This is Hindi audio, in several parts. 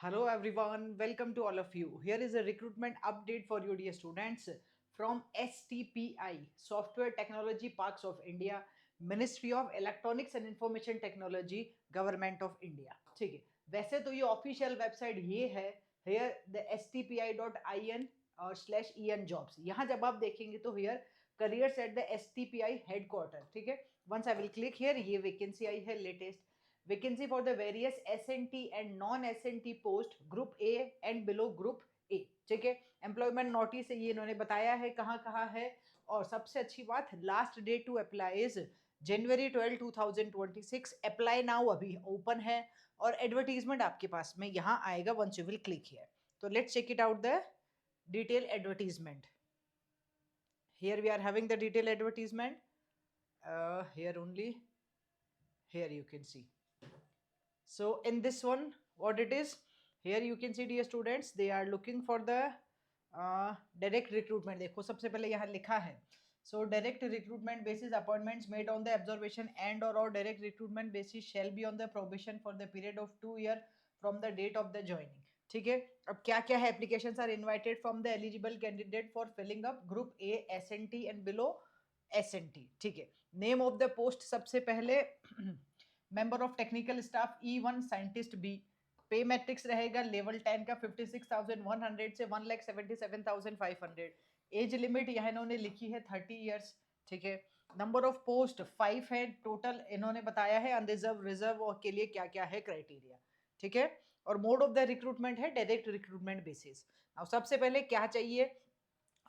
Hello everyone, welcome to all of you. Here is a recruitment update for you dear students from STPI, Software Technology Parks of India, Ministry of Electronics and Information Technology, Government of India. ठीक है, वैसे तो ये ऑफिशियल वेबसाइट ये है here the stpi.in और /en jobs. यहाँ जब आप देखेंगे तो here careers at the STPI headquarter. ठीक है, once I will click here, ये vacancy आई है latest. Vacancy for the various SNT and non-SNT post group A and below group A. ठीक है, एम्प्लॉयमेंट नोटिस ये इन्होंने बताया है कहाँ कहाँ है, और सबसे अच्छी बात last date to apply is January 12 2026. Apply now अभी ओपन है और एडवर्टीजमेंट आपके पास में यहाँ आएगा once you will click here. तो let's check it out the detail advertisement. Here we are having the detailed advertisement. Here only, here you can see. So in this one, what it is, here you can see dear students, they are looking for the direct recruitment. देखो सबसे पहले यहाँ लिखा है, so direct recruitment basis appointments made on the observation and or direct recruitment basis shall be on the probation for the period of 2 years from the date of the joining. ठीक है, अब क्या क्या है, applications are invited from the eligible candidate for filling up group A SNT and below SNT. ठीक है, name of the post सबसे पहले member of technical staff E1 scientist B. Pay matrix रहेगा लेवल 10 का 56,100 से 1,77,500. एज लिमिट यहाँ इन्होंने लिखी है 30 ईयर्स. ठीक है, नंबर ऑफ पोस्ट 5 है टोटल इन्होंने बताया है. अनरिजर्व रिजर्व और के लिए क्या क्या है क्राइटेरिया. ठीक है, और मोड ऑफ द रिक्रूटमेंट है डायरेक्ट रिक्रूटमेंट बेसिस. अब सबसे पहले क्या चाहिए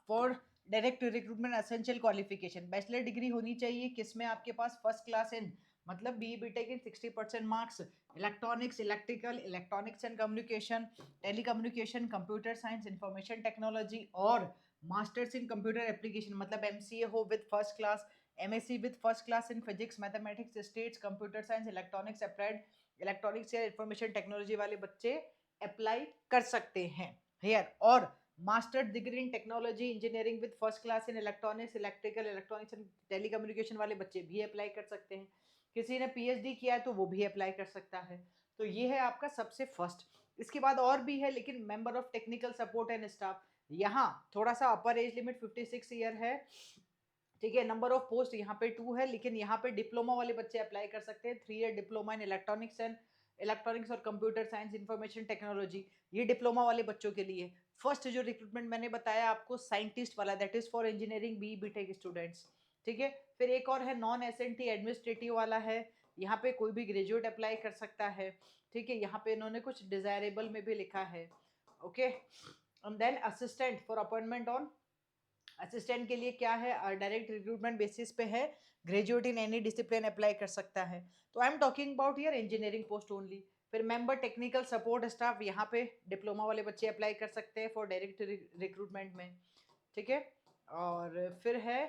for direct recruitment, essential qualification bachelor degree होनी चाहिए. किसमें आपके पास फर्स्ट क्लास इन मतलब B BTech in 60% marks, electronics electrical electronics and communication, telecommunication, computer science, information technology और मास्टर्स इन कंप्यूटर एप्लीकेशन मतलब एमसीए हो with first class, MSc with first class in physics mathematics stats computer science electronics applied electronics या इंफॉर्मेशन टेक्नोलॉजी वाले बच्चे अप्लाई कर सकते हैं हियर. और master degree in technology engineering with first class in electronics electrical electronics and telecommunication वाले बच्चे भी अप्लाई कर सकते हैं. किसी ने पीएचडी किया है तो वो भी अप्लाई कर सकता है. तो ये है आपका सबसे फर्स्ट. इसके बाद और भी है लेकिन member of technical support and staff, यहाँ थोड़ा सा अपर एज लिमिट 56 ईयर है. ठीक है, नंबर ऑफ पोस्ट यहाँ पे 2 है लेकिन यहाँ पे डिप्लोमा वाले बच्चे अप्लाई कर सकते हैं. 3 ईयर डिप्लोमा इन इलेक्ट्रॉनिक्स और कंप्यूटर साइंस इंफॉर्मेशन टेक्नोलॉजी, ये डिप्लोमा वाले बच्चों के लिए. फर्स्ट जो रिक्रूटमेंट मैंने बताया आपको साइंटिस्ट वाला, that is for engineering B BTech students. ठीक है, फिर एक और है नॉन एसएनटी एडमिनिस्ट्रेटिव वाला है, यहाँ पे कोई भी ग्रेजुएट अप्लाई कर सकता है. ठीक है, यहाँ पे इन्होंने कुछ डिजायरेबल में भी लिखा है. Okay, and then assistant for appointment on, assistant के लिए क्या है डायरेक्ट रिक्रूटमेंट बेसिस पे है, graduate in any discipline apply कर सकता है. तो I am talking about here engineering post only. फिर मेंबर टेक्निकल सपोर्ट स्टाफ, यहाँ पे डिप्लोमा वाले बच्चे अप्लाई कर सकते हैं फॉर डायरेक्ट रिक्रूटमेंट में. ठीक है, और फिर है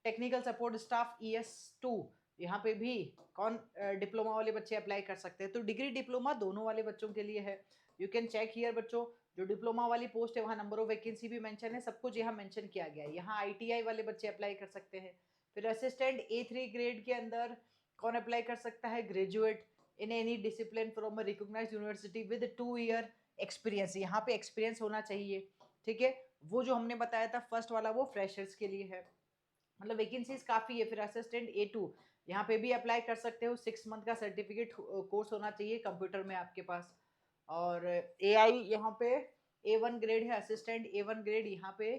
टेक्निकल सपोर्ट स्टाफ ES2, यहाँ पे भी कौन डिप्लोमा वाले बच्चे अप्लाई कर सकते हैं. तो डिग्री डिप्लोमा दोनों वाले बच्चों के लिए है. यू कैन चेक हियर बच्चों, जो डिप्लोमा वाली पोस्ट है वहाँ नंबर ऑफ वैकेंसी भी मेंशन है, सब कुछ यहाँ मेंशन किया गया है. यहाँ ITI वाले बच्चे अप्लाई कर सकते हैं. फिर असिस्टेंट A3 ग्रेड के अंदर कौन अप्लाई कर सकता है, graduate in any discipline from a recognised university with 2 year experience, यहाँ पे एक्सपीरियंस होना चाहिए. ठीक है, वो जो हमने बताया था फर्स्ट वाला वो फ्रेशर्स के लिए है, मतलब वैकेंसीज काफ़ी है. फिर असिस्टेंट A2 यहाँ पे भी अप्लाई कर सकते हो. 6 मंथ का सर्टिफिकेट कोर्स होना चाहिए कंप्यूटर में आपके पास. और AI यहाँ पे A1 ग्रेड है, असिस्टेंट A1 ग्रेड यहाँ पे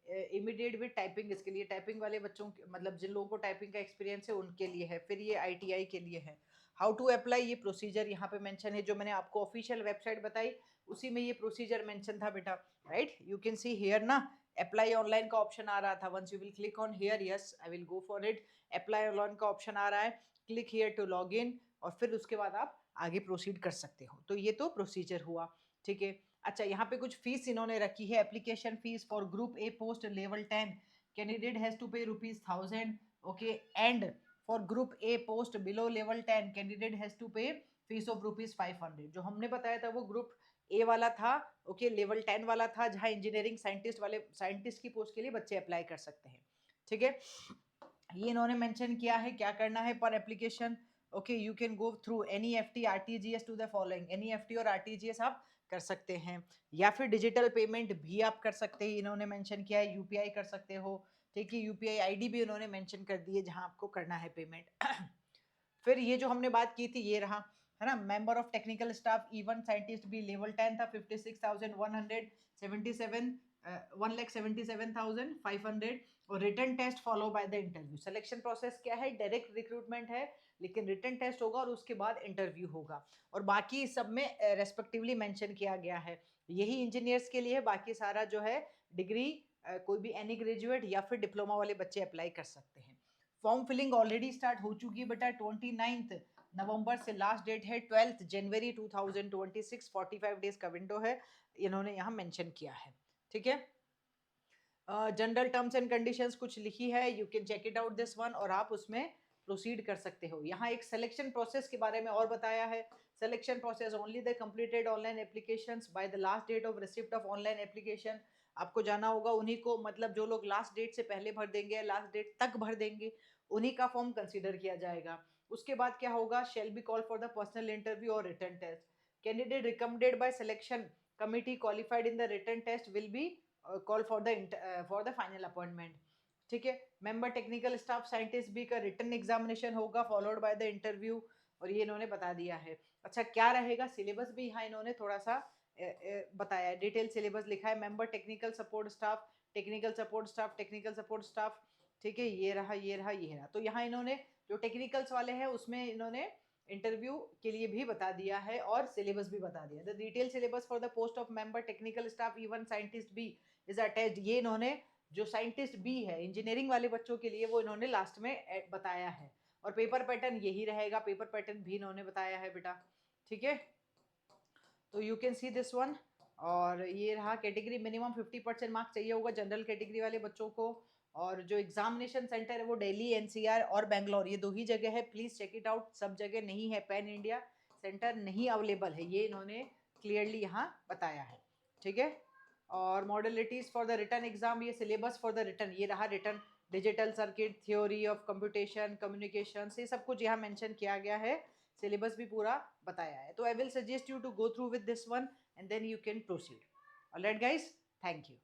इमीडिएट विद टाइपिंग, इसके लिए टाइपिंग वाले बच्चों मतलब जिन लोगों को टाइपिंग का एक्सपीरियंस है उनके लिए है. फिर ये ITI के लिए है. हाउ टू अप्लाई, ये प्रोसीजर यहाँ पे मेंशन है, जो मैंने आपको ऑफिशियल वेबसाइट बताई उसी में ये प्रोसीजर मेंशन था बेटा. Right, you can see here ना, अप्लाई ऑनलाइन का ऑप्शन आ रहा था. Once you will click on here, yes I will go for it, apply online का ऑप्शन आ रहा है, click here to log in, और फिर उसके बाद आप आगे प्रोसीड कर सकते हो. तो ये तो प्रोसीजर हुआ. ठीक है, अच्छा यहाँ पे कुछ फीस इन्होंने रखी है. Application fees for group A post level 10 candidate has to pay ₹1000. Okay, and for group A post below level 10 candidate has to pay fees of ₹500. जो हमने बताया था वो ग्रुप A वाला था. ओके, लेवल 10 वाला था जहाँ इंजीनियरिंग साइंटिस्ट वाले साइंटिस्ट की पोस्ट के लिए बच्चे अप्लाई कर सकते हैं. ठीक है, ये इन्होंने मेंशन किया है क्या करना है पर application. Okay, you can go through NEFT RTGS to the following. NEFT और आरटीजीएस आप कर सकते हैं, या फिर डिजिटल पेमेंट भी आप कर सकते हैं, इन्होंने मेंशन किया है यूपीआई कर सकते हो। ठीक है, यूपीआई आईडी भी उन्होंने मेंशन कर दी है जहां आपको करना है पेमेंट। फिर ये जो हमने बात की थी ये रहा, है ना, member of technical staff even scientist भी लेवल 10 था, 56,177 1,77,500, और written test follow by the interview. Selection process क्या है, डायरेक्ट रिक्रूटमेंट है, लेकिन रिटर्न टेस्ट होगा और उसके बाद इंटरव्यू होगा, और बाकी सब में रेस्पेक्टिवली मेंशन किया गया है। यही इंजीनियर्स के लिए है, बाकी सारा जो है डिग्री कोई भी एनी ग्रेजुएट या फिर डिप्लोमा वाले बच्चे अप्लाई कर सकते हैं। फॉर्म फिलिंग ऑलरेडी स्टार्ट हो चुकी है बेटा, 29 नवंबर से लास्ट डेट है 12 जनवरी 2026, 45 डेज का विंडो है, इन्होंने यहाँ मेंशन किया है। ठीक है, जनरल टर्म्स एंड कंडीशंस कुछ लिखी है, you can check it out this one, और आप उसमें प्रोसीड कर सकते हो। यहाँ एक सिलेक्शन प्रोसेस के बारे में और बताया है, selection process only the completed online applications by the last date of receipt of online application. आपको जाना होगा उन्हीं को, मतलब जो लोग लास्ट डेट से पहले भर देंगे, लास्ट डेट तक भर देंगे, उन्हीं का फॉर्म कंसीडर किया जाएगा। उसके बाद क्या होगा, shall be call for the personal interview और written test. Candidate recommended by selection committee qualified in the written test will be call for the final appointment. ठीक है, member technical staff scientist B का रिटर्न एग्जामिनेशन होगा फॉलोड बाय द इंटरव्यू, और ये इन्होंने बता दिया है। अच्छा, क्या रहेगा सिलेबस भी यहाँ इन्होंने थोड़ा सा बताया है, डिटेल सिलेबस लिखा है। Member technical support staff, technical support staff, technical support staff. ठीक है, ये रहा ये रहा ये रहा, तो यहाँ इन्होंने जो टेक्निकल्स वाले हैं उसमें इन्होंने इंटरव्यू के लिए भी बता दिया है और सिलेबस भी बता दिया। The detail syllabus for the post of member technical staff even scientist B is attached. ये इन्होंने जो साइंटिस्ट बी है इंजीनियरिंग वाले बच्चों के लिए, वो इन्होंने लास्ट में बताया है, और पेपर पैटर्न यही रहेगा, पेपर पैटर्न भी इन्होंने बताया है बेटा। ठीक है, तो you can see this one. और ये रहा कैटेगरी, मिनिमम 50% मार्क्स चाहिए होगा जनरल कैटेगरी वाले बच्चों को, और जो एग्जामिनेशन सेंटर है वो दिल्ली, एनसीआर और बेंगलोर, ये दो ही जगह है, प्लीज चेक इट आउट। सब जगह नहीं है, पैन इंडिया सेंटर नहीं अवेलेबल है, ये इन्होंने क्लियरली यहाँ बताया है। ठीक है, और modalities for the return exam, ये सिलेबस फॉर द रिटर्न, ये रहा return, digital circuit, theory of computation, communication, ये सब कुछ यहाँ मेंशन किया गया है, सिलेबस भी पूरा बताया है। तो I will suggest you to go through with this one and then you can proceed. Alright guys, thank you.